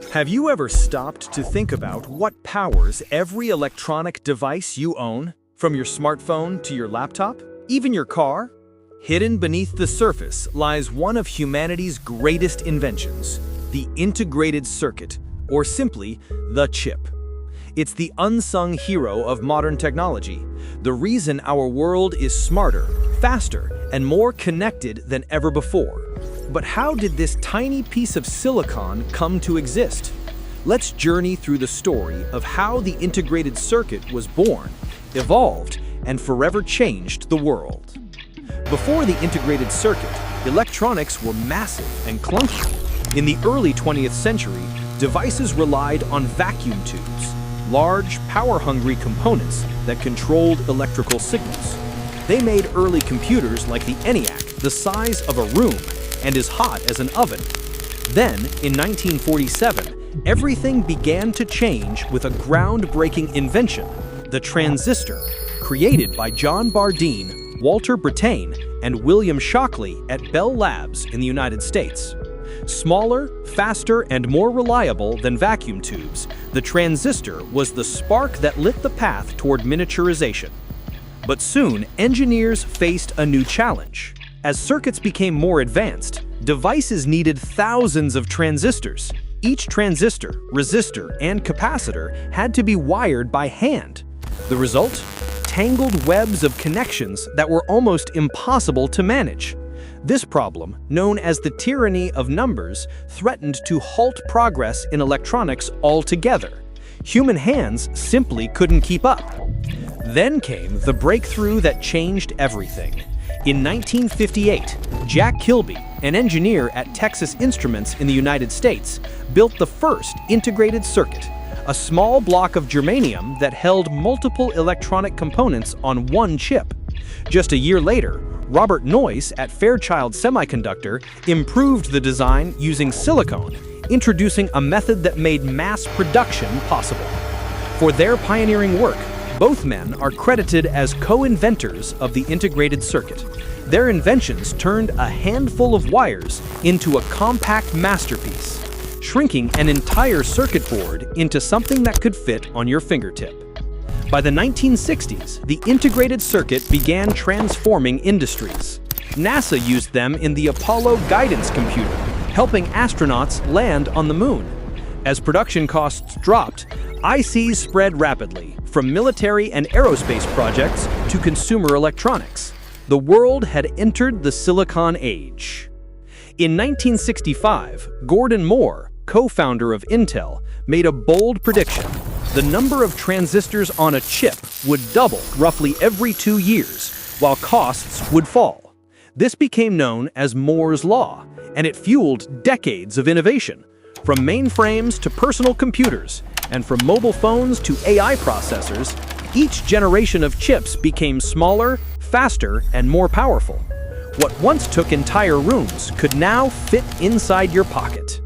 Have you ever stopped to think about what powers every electronic device you own? From your smartphone to your laptop, even your car? Hidden beneath the surface lies one of humanity's greatest inventions, the integrated circuit, or simply, the chip. It's the unsung hero of modern technology, the reason our world is smarter, faster, and more connected than ever before. But how did this tiny piece of silicon come to exist? Let's journey through the story of how the integrated circuit was born, evolved, and forever changed the world. Before the integrated circuit, electronics were massive and clunky. In the early 20th century, devices relied on vacuum tubes, large, power-hungry components that controlled electrical signals. They made early computers like the ENIAC, the size of a room and as hot as an oven. Then, in 1947, everything began to change with a groundbreaking invention, the transistor, created by John Bardeen, Walter Brattain, and William Shockley at Bell Labs in the United States. Smaller, faster, and more reliable than vacuum tubes, the transistor was the spark that lit the path toward miniaturization. But soon, engineers faced a new challenge. As circuits became more advanced, devices needed thousands of transistors. Each transistor, resistor, and capacitor had to be wired by hand. The result? Tangled webs of connections that were almost impossible to manage. This problem, known as the tyranny of numbers, threatened to halt progress in electronics altogether. Human hands simply couldn't keep up. Then came the breakthrough that changed everything. In 1958, Jack Kilby, an engineer at Texas Instruments in the United States, built the first integrated circuit, a small block of germanium that held multiple electronic components on one chip. Just a year later, Robert Noyce at Fairchild Semiconductor improved the design using silicon, introducing a method that made mass production possible. For their pioneering work, both men are credited as co-inventors of the integrated circuit. Their inventions turned a handful of wires into a compact masterpiece, shrinking an entire circuit board into something that could fit on your fingertip. By the 1960s, the integrated circuit began transforming industries. NASA used them in the Apollo guidance computer, helping astronauts land on the moon. As production costs dropped, ICs spread rapidly, from military and aerospace projects to consumer electronics. The world had entered the Silicon Age. In 1965, Gordon Moore, co-founder of Intel, made a bold prediction. The number of transistors on a chip would double roughly every 2 years, while costs would fall. This became known as Moore's Law, and it fueled decades of innovation. From mainframes to personal computers, and from mobile phones to AI processors, each generation of chips became smaller, faster, and more powerful. What once took entire rooms could now fit inside your pocket.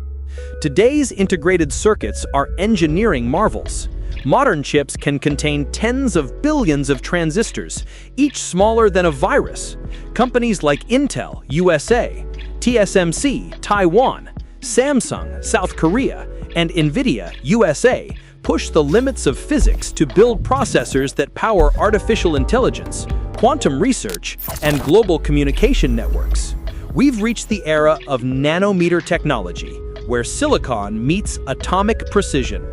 Today's integrated circuits are engineering marvels. Modern chips can contain tens of billions of transistors, each smaller than a virus. Companies like Intel, USA, TSMC, Taiwan, Samsung, South Korea, and NVIDIA, USA, push the limits of physics to build processors that power artificial intelligence, quantum research, and global communication networks. We've reached the era of nanometer technology, where silicon meets atomic precision.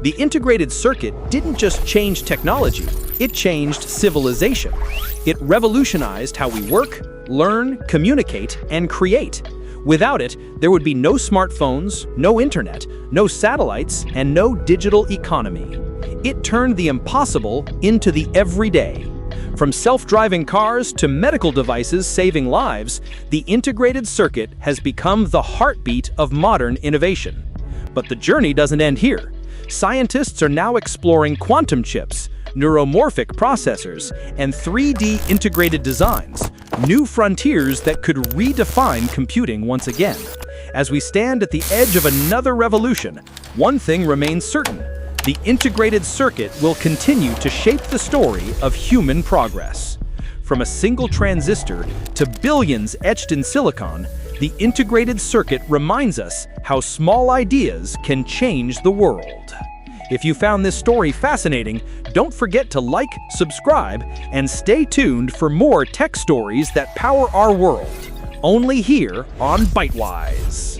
The integrated circuit didn't just change technology, it changed civilization. It revolutionized how we work, learn, communicate, and create. Without it, there would be no smartphones, no internet, no satellites, and no digital economy. It turned the impossible into the everyday. From self-driving cars to medical devices saving lives, the integrated circuit has become the heartbeat of modern innovation. But the journey doesn't end here. Scientists are now exploring quantum chips, neuromorphic processors, and 3D integrated designs, new frontiers that could redefine computing once again. As we stand at the edge of another revolution, one thing remains certain: the integrated circuit will continue to shape the story of human progress. From a single transistor to billions etched in silicon, the integrated circuit reminds us how small ideas can change the world. If you found this story fascinating, don't forget to like, subscribe, and stay tuned for more tech stories that power our world. Only here on Bytewise.